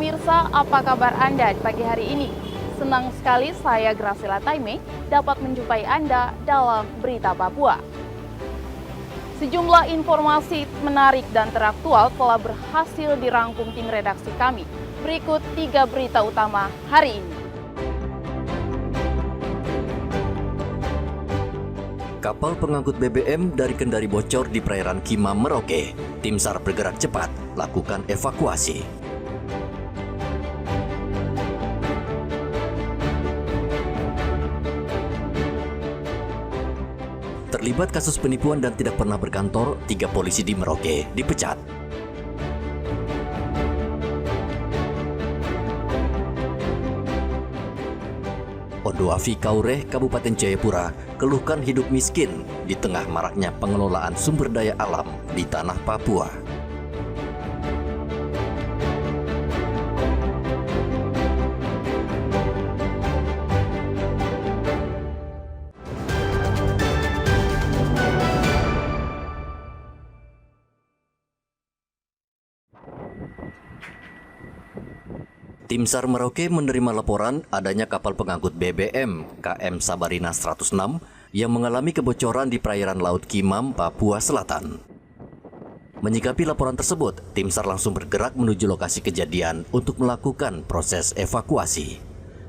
pemirsa, apa kabar Anda di pagi hari ini? Senang sekali saya Graciela Taime dapat menjumpai Anda dalam Berita Papua. Sejumlah informasi menarik dan teraktual telah berhasil dirangkum tim redaksi kami. Berikut 3 berita utama hari ini. Kapal pengangkut BBM dari Kendari bocor di perairan Kimam, Merauke. Tim SAR bergerak cepat, lakukan evakuasi. Terlibat kasus penipuan dan tidak pernah berkantor, 3 polisi di Merauke dipecat. Odoafi Kaureh, Kabupaten Jayapura, keluhkan hidup miskin di tengah maraknya pengelolaan sumber daya alam di tanah Papua. Tim SAR Merauke menerima laporan adanya kapal pengangkut BBM KM Sabarina 106 yang mengalami kebocoran di perairan Laut Kimam, Papua Selatan. Menyikapi laporan tersebut, tim SAR langsung bergerak menuju lokasi kejadian untuk melakukan proses evakuasi.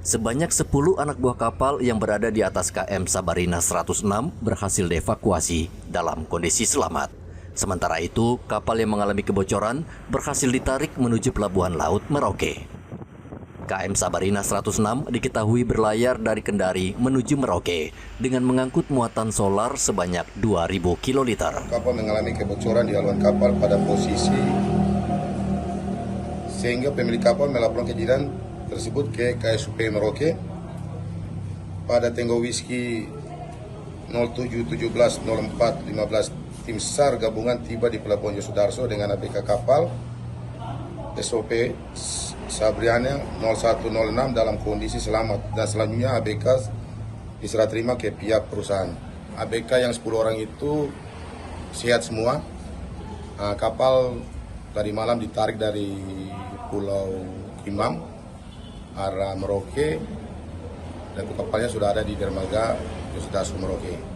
Sebanyak 10 anak buah kapal yang berada di atas KM Sabarina 106 berhasil dievakuasi dalam kondisi selamat. Sementara itu, kapal yang mengalami kebocoran berhasil ditarik menuju pelabuhan laut Merauke. KM Sabarina 106 diketahui berlayar dari Kendari menuju Merauke dengan mengangkut muatan solar sebanyak 2.000 kiloliter. Kapal mengalami kebocoran di haluan kapal pada posisi sehingga pemilik kapal melaporkan kejadian tersebut ke KSUP Merauke. Pada Tenggo Whisky 07170415 tim SAR gabungan tiba di Pelabuhan Yosudarso dengan ABK kapal SOP Sabriana 0106 dalam kondisi selamat dan selanjutnya ABK diserah terima ke pihak perusahaan. ABK yang 10 orang itu sehat semua. Kapal tadi malam ditarik dari Pulau Kimam arah Merauke dan kapalnya sudah ada di dermaga Yosudarso Merauke.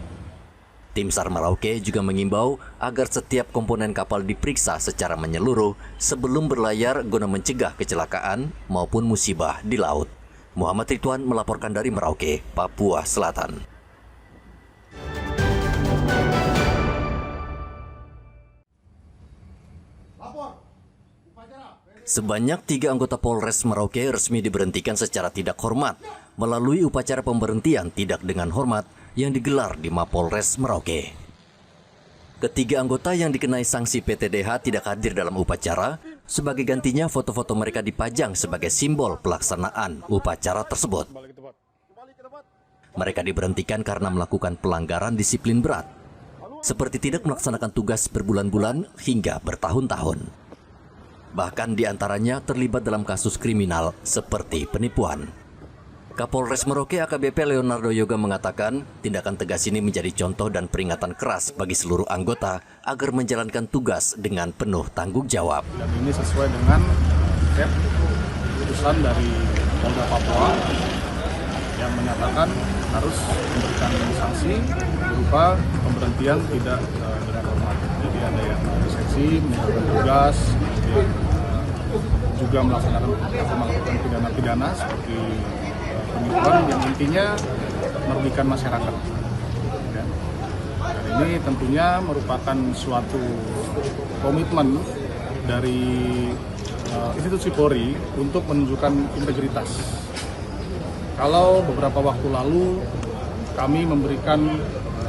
Tim SAR Merauke juga mengimbau agar setiap komponen kapal diperiksa secara menyeluruh sebelum berlayar guna mencegah kecelakaan maupun musibah di laut. Muhammad Ridwan melaporkan dari Merauke, Papua Selatan. Sebanyak 3 anggota Polres Merauke resmi diberhentikan secara tidak hormat melalui upacara pemberhentian tidak dengan hormat yang digelar di Mapolres Merauke. Ketiga anggota yang dikenai sanksi PTDH tidak hadir dalam upacara, sebagai gantinya foto-foto mereka dipajang sebagai simbol pelaksanaan upacara tersebut. Mereka diberhentikan karena melakukan pelanggaran disiplin berat, seperti tidak melaksanakan tugas berbulan-bulan hingga bertahun-tahun. Bahkan diantaranya terlibat dalam kasus kriminal seperti penipuan. Kapolres Merauke AKBP Leonardo Yoga mengatakan tindakan tegas ini menjadi contoh dan peringatan keras bagi seluruh anggota agar menjalankan tugas dengan penuh tanggung jawab. Dan ini sesuai dengan keputusan dari Polda Papua yang menyatakan harus memberikan sanksi berupa pemberhentian tidak dengan hormat. Jadi ada yang disseksi, menjalankan tugas, juga melaksanakan pidana-pidana seperti penipuan yang intinya merugikan masyarakat. Dan ini tentunya merupakan suatu komitmen dari institusi Polri untuk menunjukkan integritas. Kalau beberapa waktu lalu kami memberikan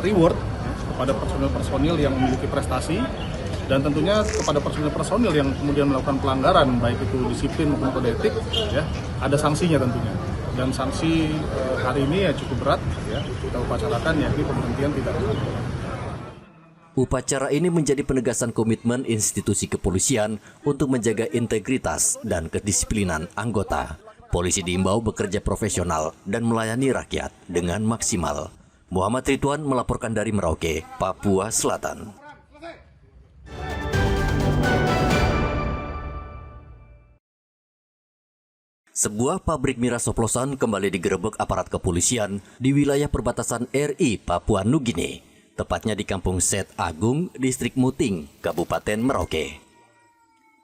reward kepada personil-personil yang memiliki prestasi dan tentunya kepada personil-personil yang kemudian melakukan pelanggaran baik itu disiplin maupun kode etik, ya, ada sanksinya tentunya. Dan sanksi hari ini ya cukup berat, ya, kita upacarakan yakni pemberhentian tidak dengan hormat. Upacara ini menjadi penegasan komitmen institusi kepolisian untuk menjaga integritas dan kedisiplinan anggota. Polisi diimbau bekerja profesional dan melayani rakyat dengan maksimal. Muhammad Ridwan melaporkan dari Merauke, Papua Selatan. Sebuah pabrik miras oplosan kembali digerebek aparat kepolisian di wilayah perbatasan RI Papua Nugini, tepatnya di Kampung Set Agung, Distrik Muting, Kabupaten Merauke.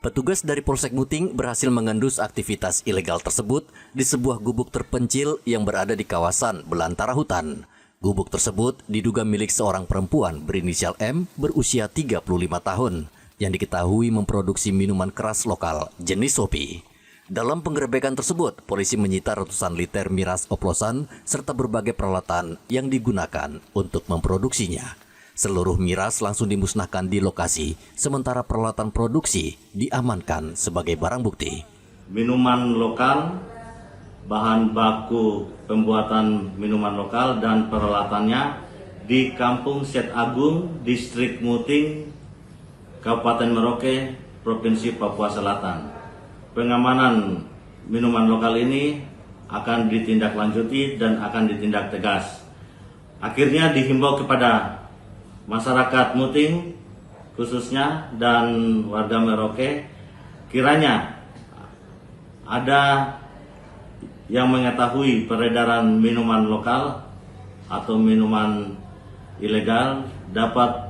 Petugas dari Polsek Muting berhasil mengendus aktivitas ilegal tersebut di sebuah gubuk terpencil yang berada di kawasan belantara hutan. Gubuk tersebut diduga milik seorang perempuan berinisial M berusia 35 tahun yang diketahui memproduksi minuman keras lokal jenis Sopi. Dalam penggerebekan tersebut, polisi menyita ratusan liter miras oplosan serta berbagai peralatan yang digunakan untuk memproduksinya. Seluruh miras langsung dimusnahkan di lokasi, sementara peralatan produksi diamankan sebagai barang bukti. Minuman lokal, bahan baku pembuatan minuman lokal dan peralatannya di Kampung Set Agung, Distrik Muting, Kabupaten Merauke, Provinsi Papua Selatan. Pengamanan minuman lokal ini akan ditindaklanjuti dan akan ditindak tegas. Akhirnya dihimbau kepada masyarakat Muting khususnya dan warga Merauke, kiranya ada yang mengetahui peredaran minuman lokal atau minuman ilegal dapat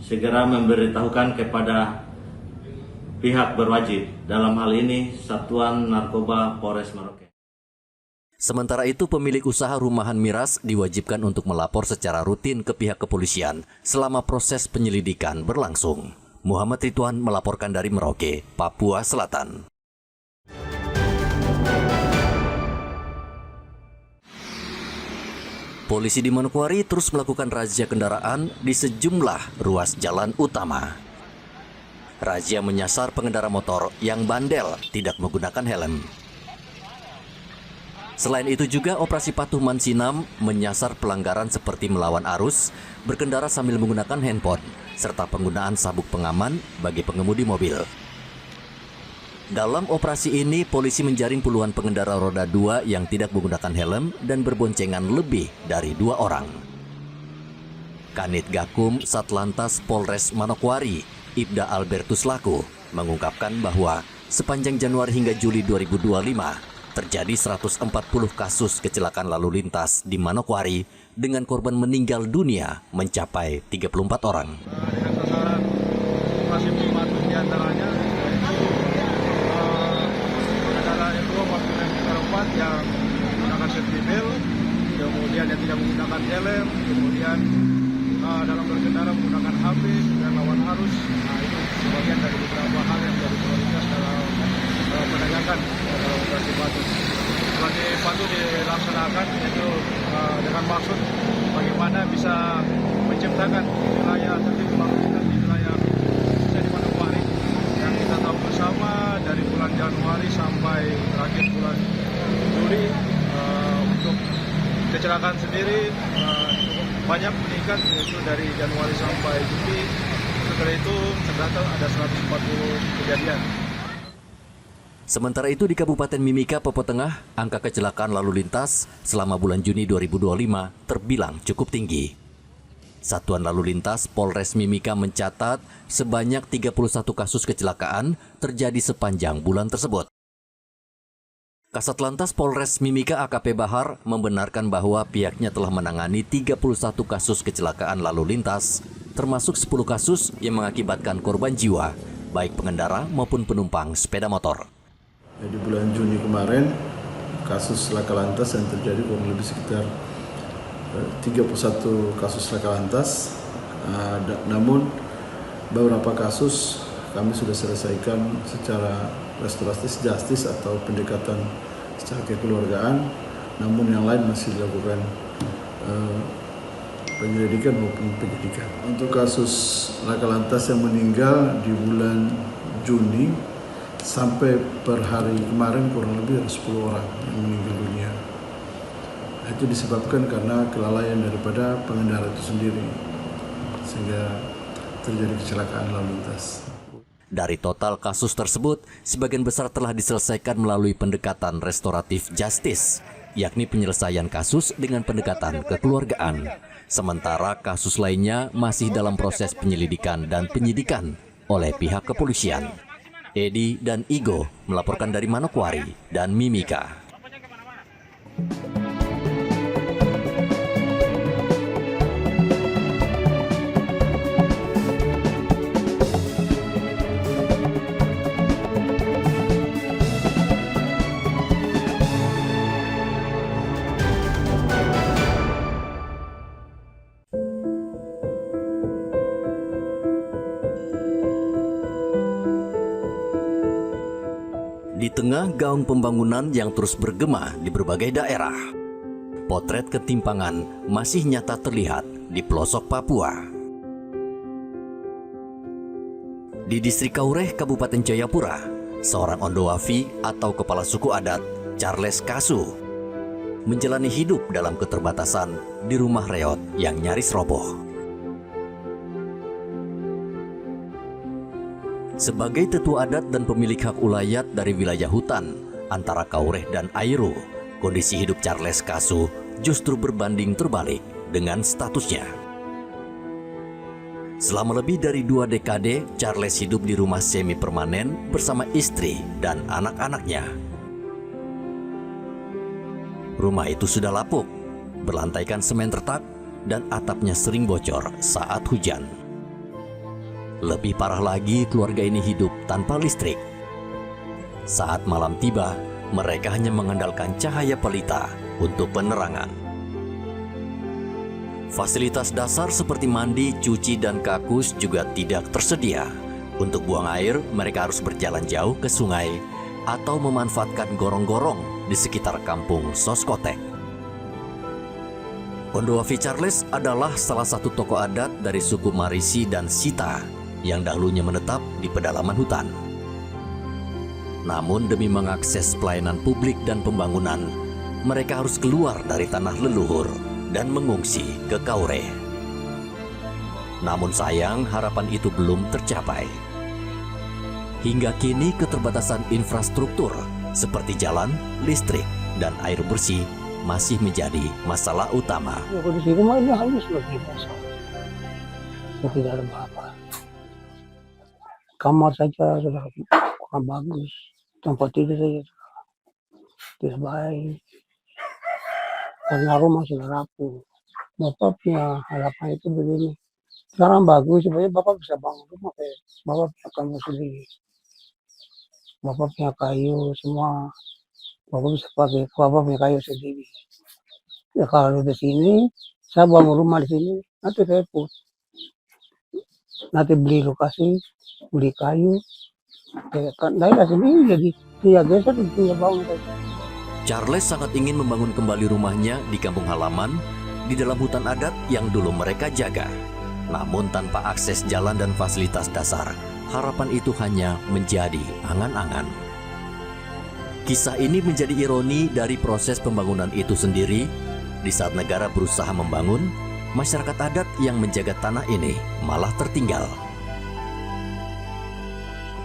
segera memberitahukan kepada pihak berwajib, dalam hal ini Satuan Narkoba Polres Merauke. Sementara itu, pemilik usaha rumahan miras diwajibkan untuk melapor secara rutin ke pihak kepolisian selama proses penyelidikan berlangsung. Muhammad Ridwan melaporkan dari Merauke, Papua Selatan. Polisi di Manokwari terus melakukan razia kendaraan di sejumlah ruas jalan utama. Razia menyasar pengendara motor yang bandel tidak menggunakan helm. Selain itu juga operasi patuh Mansinam menyasar pelanggaran seperti melawan arus, berkendara sambil menggunakan handphone, serta penggunaan sabuk pengaman bagi pengemudi mobil. Dalam operasi ini, polisi menjaring puluhan pengendara roda 2 yang tidak menggunakan helm dan berboncengan lebih dari 2 orang. Kanit Gakum Satlantas Polres Manokwari, Ibda Albertus Laku, mengungkapkan bahwa sepanjang Januari hingga Juli 2025 terjadi 140 kasus kecelakaan lalu lintas di Manokwari dengan korban meninggal dunia mencapai 34 orang. Dengan sasaran operasi patuh diantaranya pengendara Evo maupun yang yang menggunakan safety belt, kemudian yang tidak menggunakan helm, kemudian dalam berkendara menggunakan HP dan lawan arus. Itu sebagian dari beberapa hal yang menjadi prioritas dalam penegakan dalam operasi patuh. Operasi patuh dilaksanakan itu dengan maksud bagaimana bisa menciptakan wilayah tertib lalu lintas di wilayah khususnya di Manokwari yang kita tahu bersama dari bulan Januari sampai terakhir bulan Juli untuk kecelakaan sendiri banyak meningkat, yaitu dari Januari sampai Juli. Setelah itu terdata ada 140 kejadian. Sementara itu di Kabupaten Mimika, Papua Tengah, angka kecelakaan lalu lintas selama bulan Juni 2025 terbilang cukup tinggi. Satuan Lalu Lintas Polres Mimika mencatat sebanyak 31 kasus kecelakaan terjadi sepanjang bulan tersebut. Kasat Lantas Polres Mimika AKP Bahar membenarkan bahwa pihaknya telah menangani 31 kasus kecelakaan lalu lintas, termasuk 10 kasus yang mengakibatkan korban jiwa, baik pengendara maupun penumpang sepeda motor. Di bulan Juni kemarin, kasus laka lantas yang terjadi kurang lebih sekitar 31 kasus laka lantas, namun beberapa kasus kami sudah selesaikan secara restoratif justice atau pendekatan secara kekeluargaan, namun yang lain masih dilakukan penyelidikan maupun penyidikan. Untuk kasus laka lantas yang meninggal di bulan Juni sampai per hari kemarin kurang lebih ada 10 orang yang meninggal dunia. Itu disebabkan karena kelalaian daripada pengendara itu sendiri, sehingga terjadi kecelakaan lalu lintas. Dari total kasus tersebut, sebagian besar telah diselesaikan melalui pendekatan restoratif justice, yakni penyelesaian kasus dengan pendekatan kekeluargaan. Sementara kasus lainnya masih dalam proses penyelidikan dan penyidikan oleh pihak kepolisian. Edi dan Igo melaporkan dari Manokwari dan Mimika. Di tengah gaung pembangunan yang terus bergema di berbagai daerah, potret ketimpangan masih nyata terlihat di pelosok Papua. Di distrik Kaureh, Kabupaten Jayapura, seorang Ondowafi atau kepala suku adat, Charles Kasu, menjalani hidup dalam keterbatasan di rumah reot yang nyaris roboh. Sebagai tetua adat dan pemilik hak ulayat dari wilayah hutan antara Kaureh dan Airu, kondisi hidup Charles Kasu justru berbanding terbalik dengan statusnya. Selama lebih dari 2 dekade, Charles hidup di rumah semi permanen bersama istri dan anak-anaknya. Rumah itu sudah lapuk, berlantaikan semen retak, dan atapnya sering bocor saat hujan. Lebih parah lagi, keluarga ini hidup tanpa listrik. Saat malam tiba, mereka hanya mengandalkan cahaya pelita untuk penerangan. Fasilitas dasar seperti mandi, cuci, dan kakus juga tidak tersedia. Untuk buang air, mereka harus berjalan jauh ke sungai atau memanfaatkan gorong-gorong di sekitar kampung Soskotek. Ondowafi Charles adalah salah satu tokoh adat dari suku Marisi dan Sita yang dahulunya menetap di pedalaman hutan. Namun demi mengakses pelayanan publik dan pembangunan, mereka harus keluar dari tanah leluhur dan mengungsi ke Kaureh. Namun sayang, harapan itu belum tercapai. Hingga kini keterbatasan infrastruktur seperti jalan, listrik, dan air bersih masih menjadi masalah utama. Ya, kondisi rumah ini halus loh, tidak ada apa-apa. Kamar saja sudah kurang bagus, tempat tidur saja tidak baik, karena rumah sudah rapuh. Bapak punya harapan itu begini, sekarang bagus supaya Bapak bisa bangun rumah kayak Bapak punya kamar sendiri, Bapak punya kayu semua, Bapak bisa pakai, Bapak punya kayu sendiri. Ya kalau di sini, saya bangun rumah di sini, nanti repot. Nanti beli lokasi, beli kayu, ya kan daerah sini jadi dia geser tinggal bangun saja. Charles sangat ingin membangun kembali rumahnya di kampung halaman di dalam hutan adat yang dulu mereka jaga. Namun tanpa akses jalan dan fasilitas dasar, harapan itu hanya menjadi angan-angan. Kisah ini menjadi ironi dari proses pembangunan itu sendiri. Di saat negara berusaha membangun, masyarakat adat yang menjaga tanah ini malah tertinggal.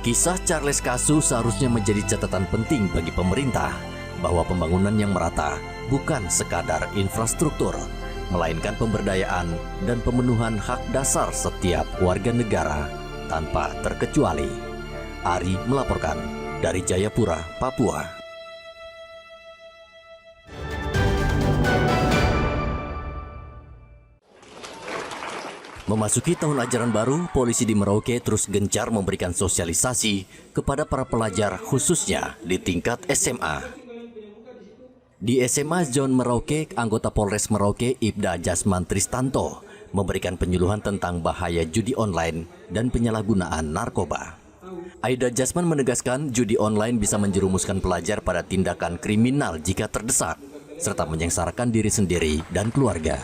Kisah Charles Kasu seharusnya menjadi catatan penting bagi pemerintah bahwa pembangunan yang merata bukan sekadar infrastruktur, melainkan pemberdayaan dan pemenuhan hak dasar setiap warga negara tanpa terkecuali. Ari melaporkan dari Jayapura, Papua. Memasuki tahun ajaran baru, polisi di Merauke terus gencar memberikan sosialisasi kepada para pelajar khususnya di tingkat SMA. Di SMA Zon Merauke, anggota Polres Merauke Ibda Jasman Tristanto memberikan penyuluhan tentang bahaya judi online dan penyalahgunaan narkoba. Aibda Jasman menegaskan judi online bisa menjerumuskan pelajar pada tindakan kriminal jika terdesak, serta menyengsarakan diri sendiri dan keluarga.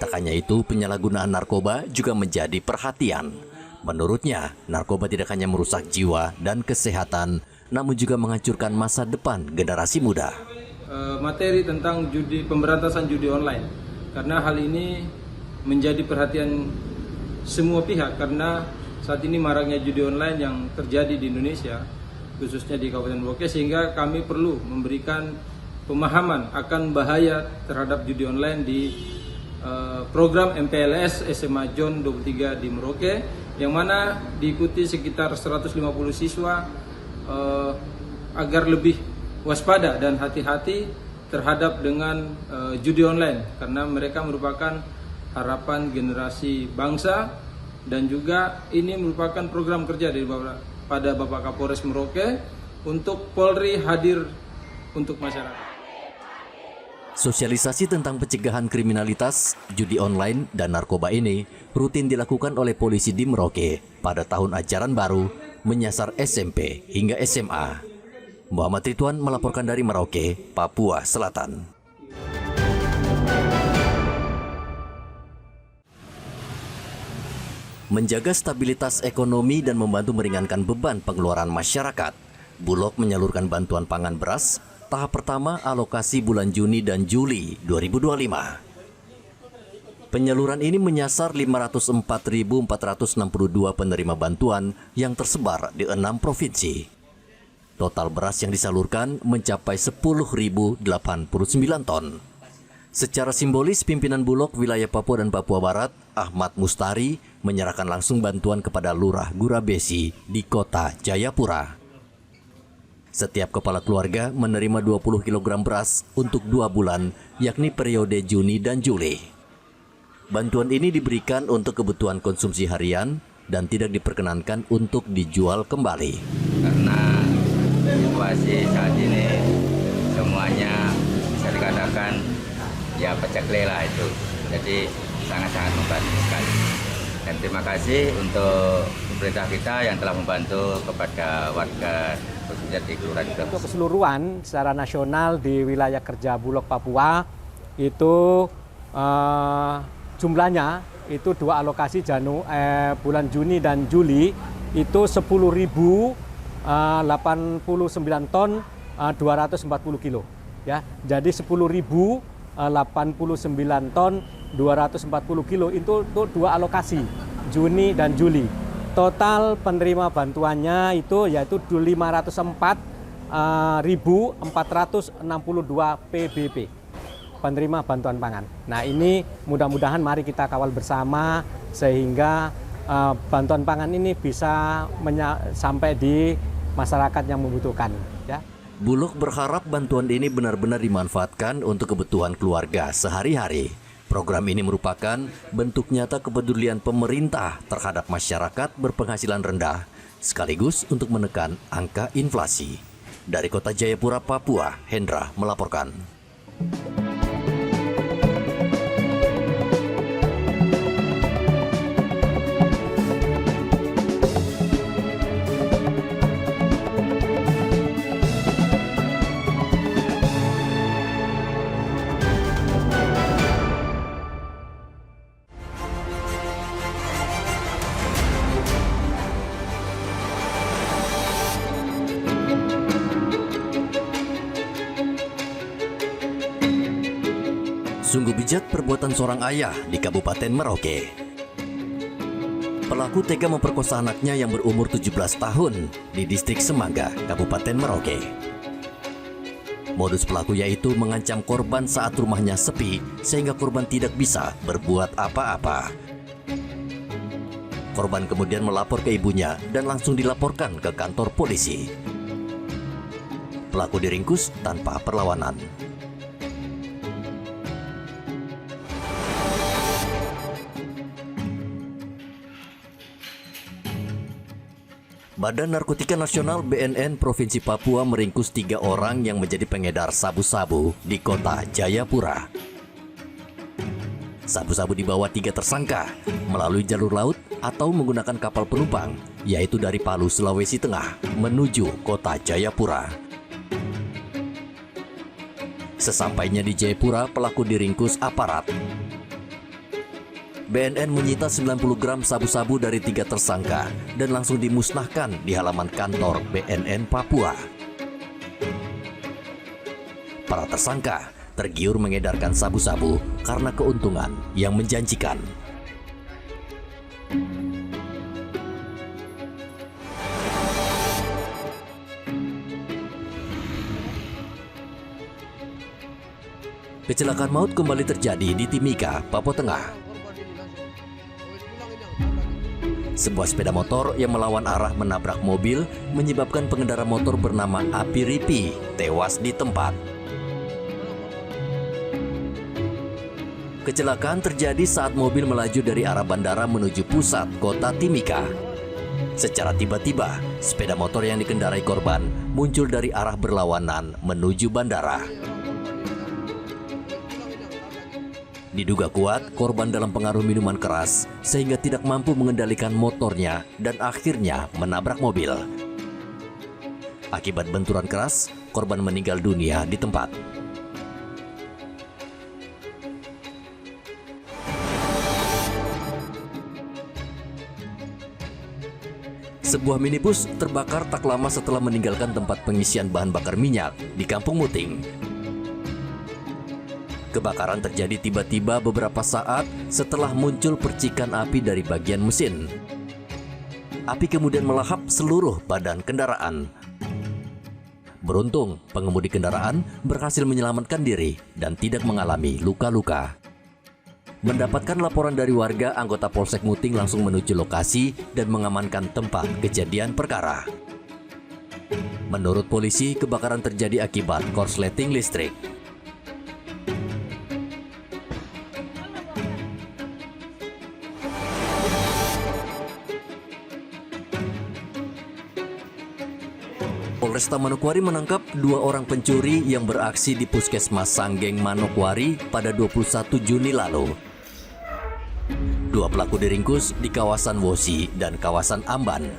Tak hanya itu, penyalahgunaan narkoba juga menjadi perhatian. Menurutnya, narkoba tidak hanya merusak jiwa dan kesehatan, namun juga menghancurkan masa depan generasi muda. Materi tentang pemberantasan judi online, karena hal ini menjadi perhatian semua pihak, karena saat ini maraknya judi online yang terjadi di Indonesia, khususnya di Kabupaten Merauke, sehingga kami perlu memberikan pemahaman akan bahaya terhadap judi online di program MPLS SMA Zon 23 di Merauke, yang mana diikuti sekitar 150 siswa agar lebih waspada dan hati-hati terhadap dengan judi online, karena mereka merupakan harapan generasi bangsa, dan juga ini merupakan program kerja dari pada Bapak Kapolres Merauke untuk Polri hadir untuk masyarakat. Sosialisasi tentang pencegahan kriminalitas, judi online, dan narkoba ini rutin dilakukan oleh polisi di Merauke pada tahun ajaran baru menyasar SMP hingga SMA. Muhammad Ridwan melaporkan dari Merauke, Papua Selatan. Menjaga stabilitas ekonomi dan membantu meringankan beban pengeluaran masyarakat, Bulog menyalurkan bantuan pangan beras tahap pertama alokasi bulan Juni dan Juli 2025. Penyaluran ini menyasar 504.462 penerima bantuan yang tersebar di 6 provinsi. Total beras yang disalurkan mencapai 10.089 ton. Secara simbolis, pimpinan Bulog wilayah Papua dan Papua Barat, Ahmad Mustari, menyerahkan langsung bantuan kepada Lurah Gurabesi di kota Jayapura. Setiap kepala keluarga menerima 20 kg beras untuk 2 bulan, yakni periode Juni dan Juli. Bantuan ini diberikan untuk kebutuhan konsumsi harian dan tidak diperkenankan untuk dijual kembali. Karena situasi saat ini semuanya bisa dikatakan ya peceklik lah itu. Jadi sangat-sangat membantu sekali. Dan terima kasih untuk pemerintah kita yang telah membantu kepada warga khususnya di Kelurahan Gurabesi. Untuk keseluruhan secara nasional di wilayah kerja Bulog Papua itu jumlahnya itu 2 alokasi bulan Juni dan Juli itu 10.089 ton 240 kilo ya. Jadi 10.089 ton 240 kilo itu untuk 2 alokasi Juni dan Juli. Total penerima bantuannya itu yaitu 504.462 PBP penerima bantuan pangan. Nah, ini mudah-mudahan mari kita kawal bersama sehingga bantuan pangan ini bisa sampai di masyarakat yang membutuhkan ya. Bulog berharap bantuan ini benar-benar dimanfaatkan untuk kebutuhan keluarga sehari-hari. Program ini merupakan bentuk nyata kepedulian pemerintah terhadap masyarakat berpenghasilan rendah, sekaligus untuk menekan angka inflasi. Dari kota Jayapura, Papua, Hendra melaporkan. Sungguh bijak perbuatan seorang ayah di Kabupaten Merauke. Pelaku tega memperkosa anaknya yang berumur 17 tahun di distrik Semangga, Kabupaten Merauke. Modus pelaku yaitu mengancam korban saat rumahnya sepi sehingga korban tidak bisa berbuat apa-apa. Korban kemudian melapor ke ibunya dan langsung dilaporkan ke kantor polisi. Pelaku diringkus tanpa perlawanan. Badan Narkotika Nasional BNN Provinsi Papua meringkus 3 orang yang menjadi pengedar sabu-sabu di kota Jayapura. Sabu-sabu dibawa 3 tersangka melalui jalur laut atau menggunakan kapal penumpang, yaitu dari Palu, Sulawesi Tengah menuju kota Jayapura. Sesampainya di Jayapura, pelaku diringkus aparat. BNN menyita 90 gram sabu-sabu dari 3 tersangka dan langsung dimusnahkan di halaman kantor BNN Papua. Para tersangka tergiur mengedarkan sabu-sabu karena keuntungan yang menjanjikan. Kecelakaan maut kembali terjadi di Timika, Papua Tengah. Sebuah sepeda motor yang melawan arah menabrak mobil menyebabkan pengendara motor bernama Api Ripi tewas di tempat. Kecelakaan terjadi saat mobil melaju dari arah bandara menuju pusat kota Timika. Secara tiba-tiba, sepeda motor yang dikendarai korban muncul dari arah berlawanan menuju bandara. Diduga kuat, korban dalam pengaruh minuman keras sehingga tidak mampu mengendalikan motornya dan akhirnya menabrak mobil. Akibat benturan keras, korban meninggal dunia di tempat. Sebuah minibus terbakar tak lama setelah meninggalkan tempat pengisian bahan bakar minyak di Kampung Muting. Kebakaran terjadi tiba-tiba beberapa saat setelah muncul percikan api dari bagian mesin. Api kemudian melahap seluruh badan kendaraan. Beruntung, pengemudi kendaraan berhasil menyelamatkan diri dan tidak mengalami luka-luka. Mendapatkan laporan dari warga, anggota Polsek Muting langsung menuju lokasi dan mengamankan tempat kejadian perkara. Menurut polisi, kebakaran terjadi akibat korsleting listrik. Polresta Manokwari menangkap 2 orang pencuri yang beraksi di Puskesmas Sanggeng Manokwari pada 21 Juni lalu. 2 pelaku diringkus di kawasan Wosi dan kawasan Amban.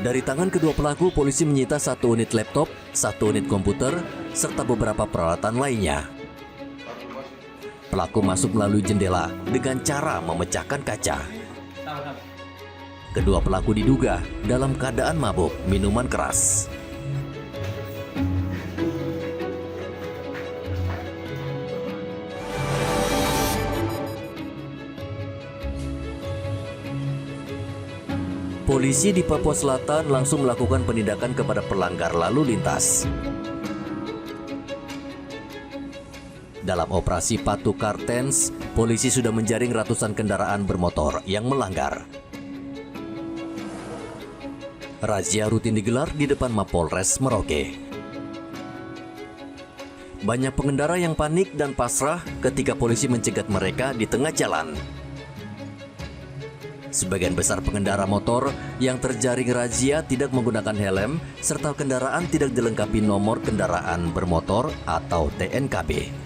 Dari tangan kedua pelaku, polisi menyita 1 unit laptop, 1 unit komputer, serta beberapa peralatan lainnya. Pelaku masuk melalui jendela dengan cara memecahkan kaca. Kedua pelaku diduga dalam keadaan mabuk minuman keras. Polisi di Papua Selatan langsung melakukan penindakan kepada pelanggar lalu lintas. Dalam operasi Patu Kartens, polisi sudah menjaring ratusan kendaraan bermotor yang melanggar. Razia rutin digelar di depan Mapolres Merauke. Banyak pengendara yang panik dan pasrah ketika polisi mencegat mereka di tengah jalan. Sebagian besar pengendara motor yang terjaring razia tidak menggunakan helm serta kendaraan tidak dilengkapi nomor kendaraan bermotor atau TNKB.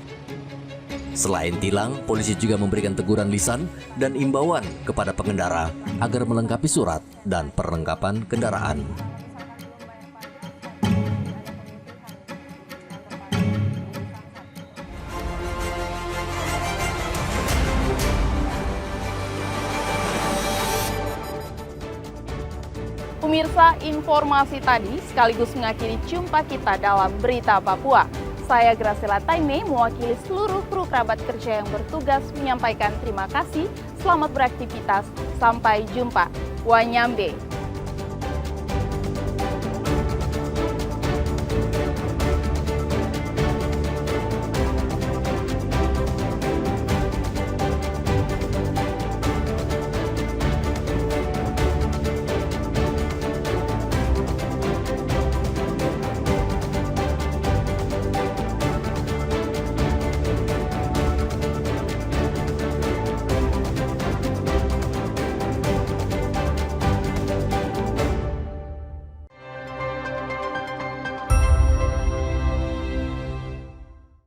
Selain tilang, polisi juga memberikan teguran lisan dan imbauan kepada pengendara agar melengkapi surat dan perlengkapan kendaraan. Pemirsa, informasi tadi sekaligus mengakhiri jumpa kita dalam Berita Papua. Saya Graciela Taime mewakili seluruh kru kerabat kerja yang bertugas menyampaikan terima kasih. Selamat beraktivitas. Sampai jumpa. Wanyambe.